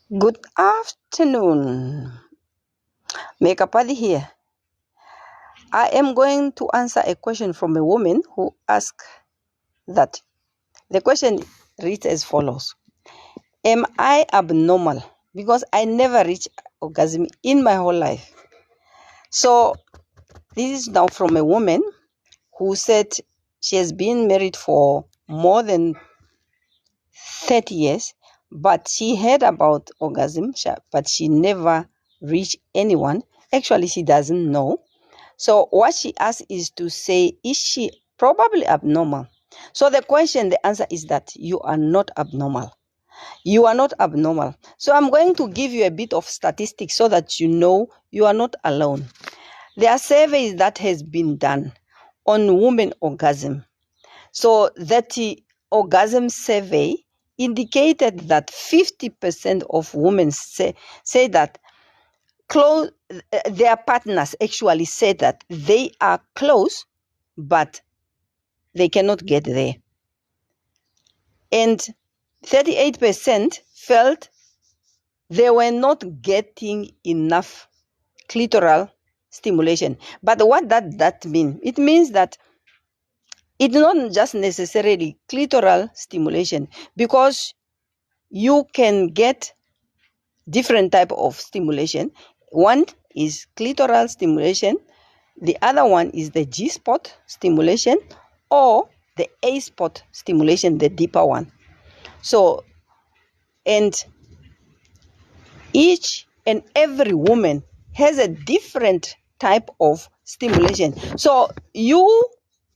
Good afternoon. Kapadhi here. I am going to answer a question from a woman who asked that. The question reads as follows. Am I abnormal? Because I never reach orgasm in my whole life. So this is now from a woman who said she has been married for more than 30 years, but she heard about orgasm, but she never reached anyone. Actually, she doesn't know. So what she asked is to say, is she probably abnormal? So the answer is that you are not abnormal. You are not abnormal. So I'm going to give you a bit of statistics so that you know you are not alone. There are surveys that has been done on women orgasm. So that orgasm survey indicated that 50% of women say that their partners actually say that they are close, but they cannot get there. And 38% felt they were not getting enough clitoral stimulation. But what does that mean? It means that it's not just necessarily clitoral stimulation, because you can get different type of stimulation. One is clitoral stimulation. The other one is the G-spot stimulation, or the A-spot stimulation, the deeper one. So, and each and every woman has a different type of stimulation. So you,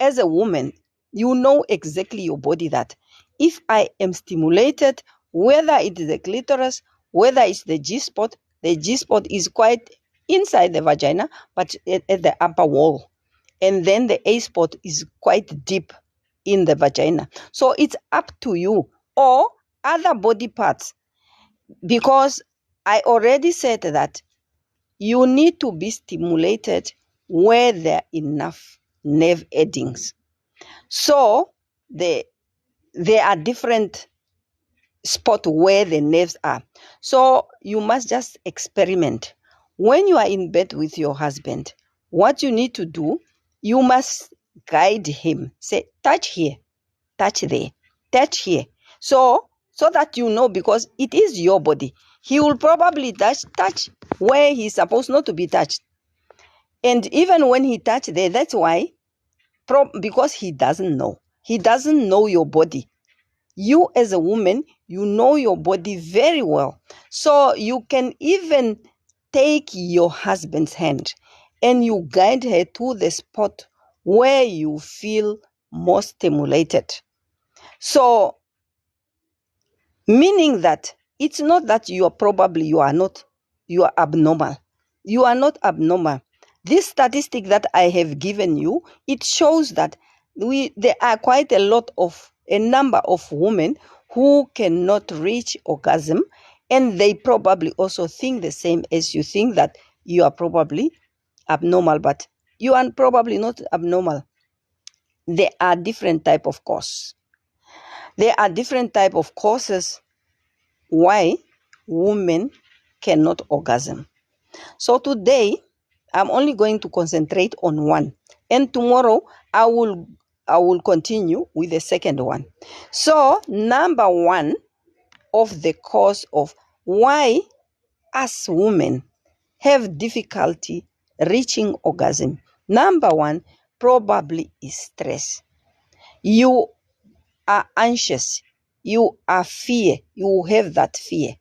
as a woman, you know exactly your body that if I am stimulated, whether it is the clitoris, whether it's the G-spot is quite inside the vagina, but at the upper wall. And then the A-spot is quite deep in the vagina. So it's up to you, or other body parts, because I already said that you need to be stimulated where there are enough nerve endings. So there are different spots where the nerves are. So you must just experiment. When you are in bed with your husband, what you need to do, you must guide him. Say, touch here, touch there, touch here. So that you know, because it is your body. He will probably touch where he's supposed not to be touched. And even when he touched there, that's why, because he doesn't know. He doesn't know your body. You as a woman, you know your body very well. So you can even take your husband's hand and you guide her to the spot where you feel more stimulated. So, meaning that it's not that you are abnormal. You are not abnormal. This statistic that I have given you, it shows that there are quite a number of women who cannot reach orgasm, and they probably also think the same as you think, that you are probably abnormal, but you are probably not abnormal. There are different type of causes. There are different type of causes why women cannot orgasm. So today, I'm only going to concentrate on one, and tomorrow I will continue with the second one. So number one of the cause of why us women have difficulty reaching orgasm, number one probably is stress. You are anxious, you are fear, you have that fear.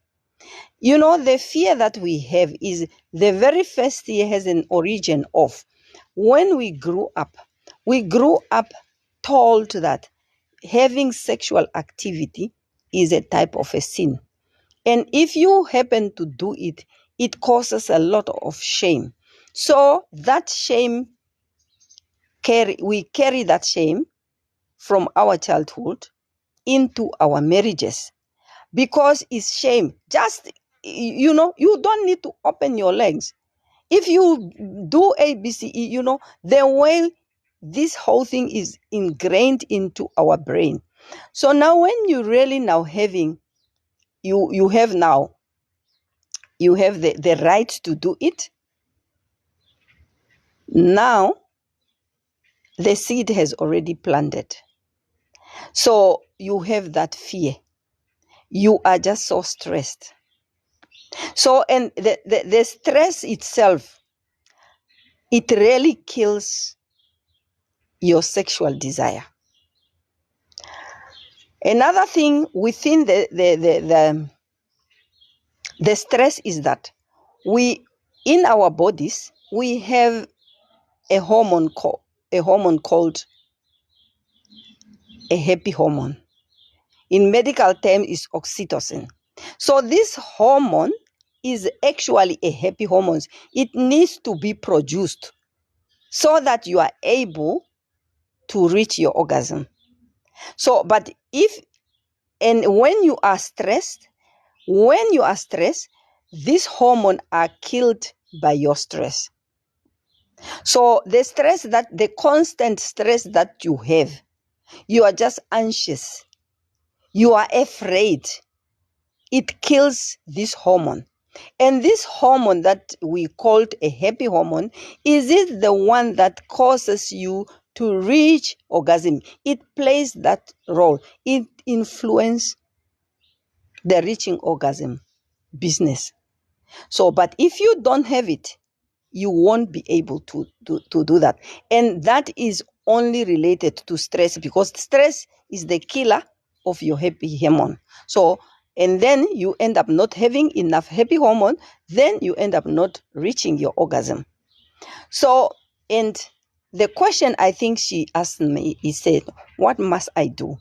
You know, the fear that we have is the very first fear has an origin of when we grew up. We grew up told that having sexual activity is a type of a sin. And if you happen to do it, it causes a lot of shame. So that shame, we carry that shame from our childhood into our marriages, because it's shame. Just, you don't need to open your legs. If you do ABCE, the way this whole thing is ingrained into our brain. So now when you really now you have now You have the right to do it. Now, the seed has already planted. So you have that fear. You are just so stressed. So, and the stress itself, it really kills your sexual desire. Another thing within the stress is that in our bodies, we have a hormone called a happy hormone. In medical terms, is oxytocin. So this hormone is actually a happy hormone. It needs to be produced so that you are able to reach your orgasm. So, but when you are stressed, these hormones are killed by your stress. So the constant stress that you have, you are just anxious, you are afraid, it kills this hormone. And this hormone that we called a happy hormone, is it the one that causes you to reach orgasm? It plays that role. It influences the reaching orgasm business. So, but if you don't have it, you won't be able to do that. And that is only related to stress, because stress is the killer of your happy hormone. So, and then you end up not having enough happy hormone, then you end up not reaching your orgasm. So, and the question I think she asked me is said, what must I do?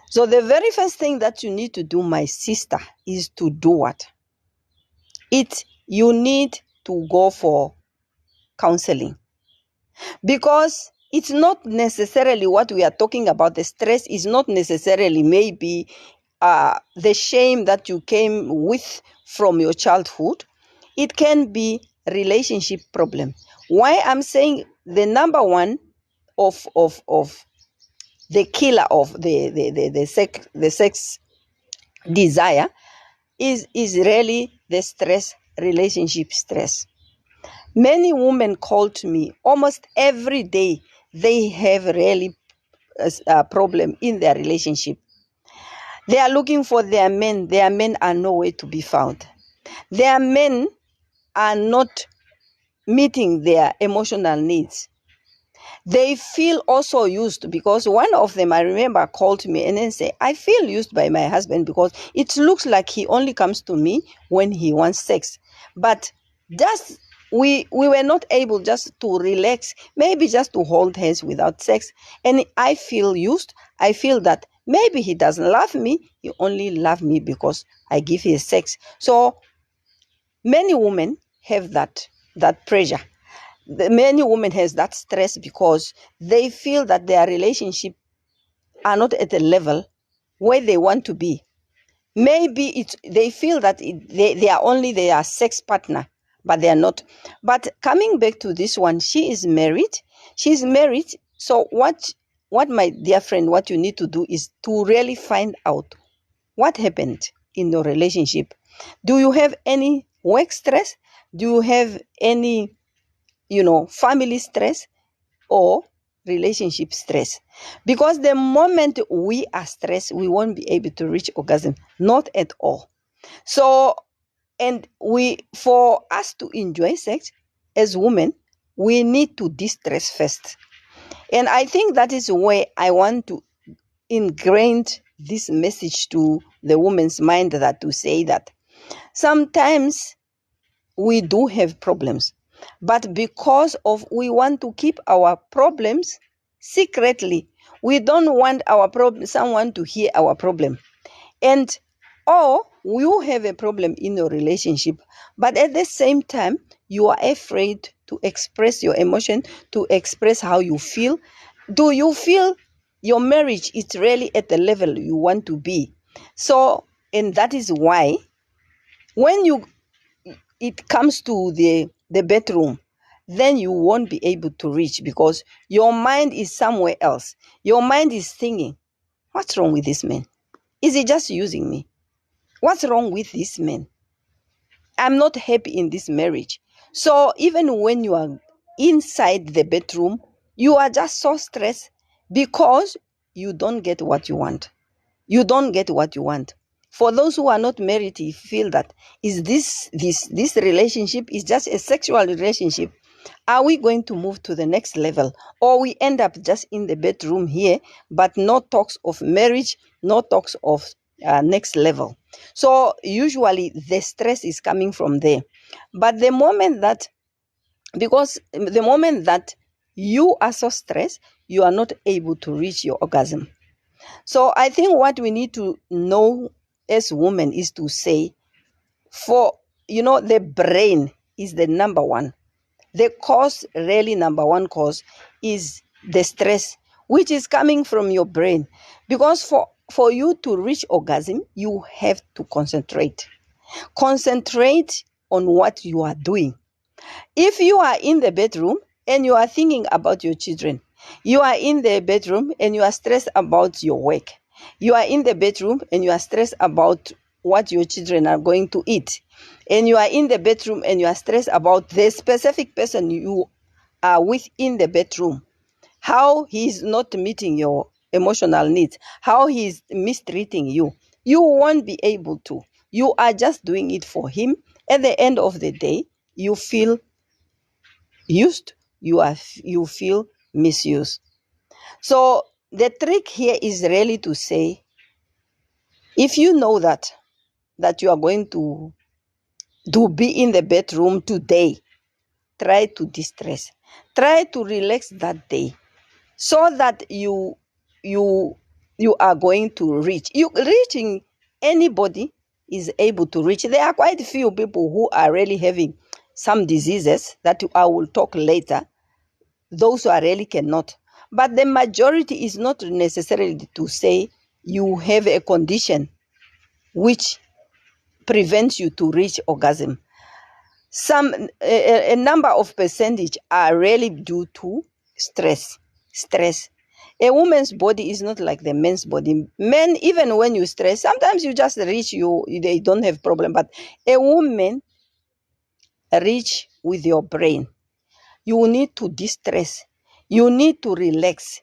So the very first thing that you need to do, my sister, is to do what? You need to go for counseling, because it's not necessarily what we are talking about. The stress is not necessarily maybe the shame that you came with from your childhood. It can be relationship problem. Why I'm saying the number one of the killer of the sex desire is really the stress, relationship stress. Many women call to me almost every day. They have really a problem in their relationship. They are looking for their men. Their men are nowhere to be found. Their men are not meeting their emotional needs. They feel also used, because one of them, I remember, called me and then said, I feel used by my husband because it looks like he only comes to me when he wants sex. But just we were not able just to relax, maybe just to hold hands without sex. And I feel used. I feel that maybe he doesn't love me. He only loves me because I give him sex. So many women have that pressure. Many women has that stress because they feel that their relationship are not at a level where they want to be. Maybe they feel that they are only their sex partner, but they are not. But coming back to this one, she is married. So what my dear friend, what you need to do is to really find out what happened in your relationship. Do you have any work stress? Do you have any family stress or relationship stress? Because the moment we are stressed, we won't be able to reach orgasm, not at all. So, and for us to enjoy sex as women, we need to distress first. And I think that is where I want to ingrain this message to the woman's mind, that to say that sometimes we do have problems, but because of we want to keep our problems secretly, we don't want someone to hear our problem, or you have a problem in your relationship, but at the same time you are afraid to express your emotion, to express how you feel. Do you feel your marriage is really at the level you want to be? So, and that is why when it comes to the bedroom, then you won't be able to reach, because your mind is somewhere else. Your mind is thinking, what's wrong with this man? Is he just using me? What's wrong with this man? I'm not happy in this marriage. So even when you are inside the bedroom, you are just so stressed because you don't get what you want. You don't get what you want. For those who are not married, you feel that is this relationship is just a sexual relationship. Are we going to move to the next level, or we end up just in the bedroom here, but no talks of marriage, no talks of next level? So usually the stress is coming from there. But the moment that you are so stressed, you are not able to reach your orgasm. So I think what we need to know as women is to say, the brain is the number one. The cause, really number one cause, is the stress, which is coming from your brain. Because for you to reach orgasm, you have to concentrate. Concentrate on what you are doing. If you are in the bedroom and you are thinking about your children, you are in the bedroom and you are stressed about your work, you are in the bedroom and you are stressed about what your children are going to eat, and you are in the bedroom and you are stressed about the specific person you are with in the bedroom, how he's not meeting your emotional needs, how he's mistreating you, you won't be able to. You are just doing it for him. At the end of the day, you feel used, you feel misused. So the trick here is really to say, if you know that you are going to be in the bedroom today, try to distress, try to relax that day, so that you are going to reaching anybody is able to reach. There are quite a few people who are really having some diseases that I will talk later. Those who are really cannot. But the majority is not necessarily to say you have a condition which prevents you to reach orgasm. A number of percentage are really due to stress. A woman's body is not like the men's body. Men, even when you stress, sometimes you just reach, they don't have problem. But a woman reach with your brain. You need to distress. You need to relax.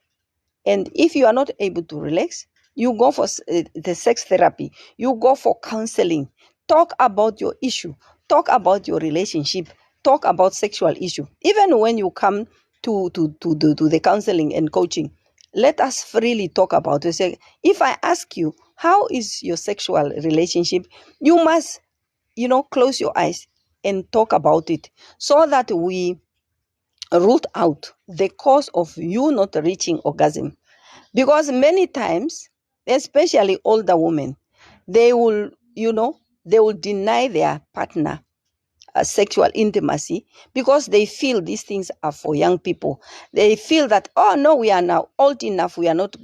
And if you are not able to relax, you go for the sex therapy. You go for counseling. Talk about your issue. Talk about your relationship. Talk about sexual issue. Even when you come to the counseling and coaching, let us freely talk about it. Say, if I ask you, how is your sexual relationship? You must, close your eyes and talk about it, so that we root out the cause of you not reaching orgasm. Because many times, especially older women, they will deny their partner sexual intimacy, because they feel these things are for young people. They feel that, oh no, we are now old enough, we are not,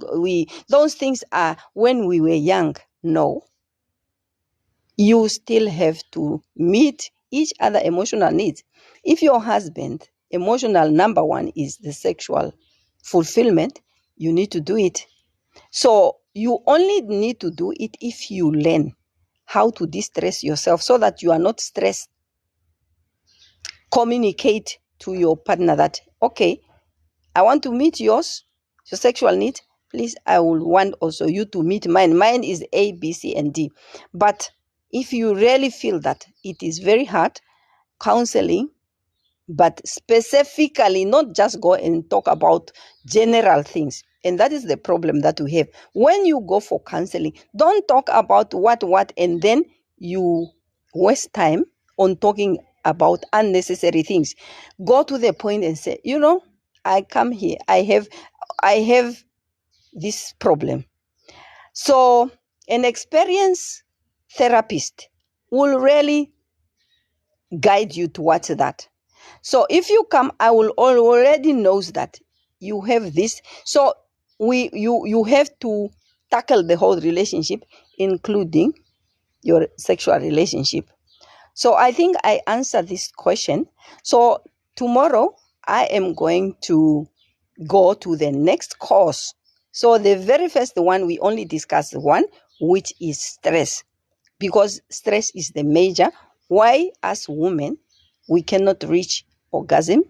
those things are when we were young. No, you still have to meet each other emotional needs. If your husband emotional number one is the sexual fulfillment, you need to do it. So you only need to do it if you learn how to distress yourself, so that you are not stressed. Communicate to your partner that, okay, I want to meet yours, your sexual need. Please, I will want also you to meet mine. Mine is A, B, C, and D. But if you really feel that it is very hard, counseling, but specifically, not just go and talk about general things. And that is the problem that we have. When you go for counseling, don't talk about what, and then you waste time on talking about unnecessary things. Go to the point and say, I come here, I have this problem. So an experienced therapist will really guide you towards that. So if you come, I will already knows that you have this. So you have to tackle the whole relationship, including your sexual relationship. So I think I answered this question. So tomorrow I am going to go to the next course. So the very first one, we only discussed one, which is stress, because stress is the major why as women we cannot reach orgasm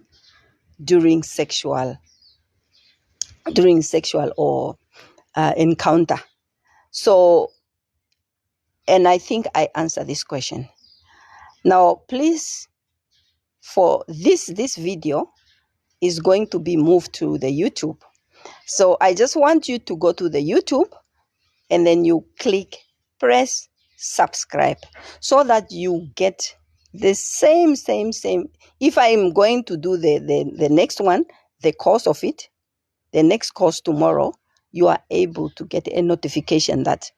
during sexual or encounter. So, and I think I answered this question. Now, please, for this video is going to be moved to the YouTube. So I just want you to go to the YouTube and then you press subscribe so that you get the same. If I'm going to do the next one, the course of it, the next course tomorrow, you are able to get a notification that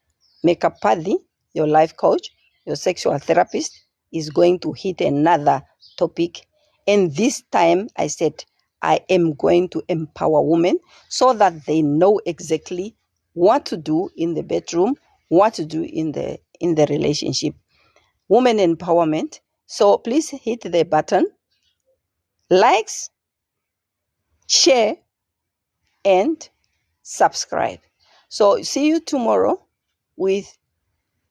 Kapadhi, your life coach, your sexual therapist, is going to hit another topic. And this time I said, I am going to empower women so that they know exactly what to do in the bedroom, what to do in the relationship. Women empowerment. So please hit the button, likes, share, and subscribe. So see you tomorrow with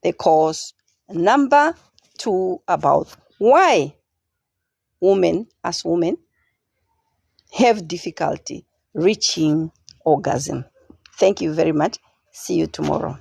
the course number 2 about why women have difficulty reaching orgasm. Thank you very much. See you tomorrow.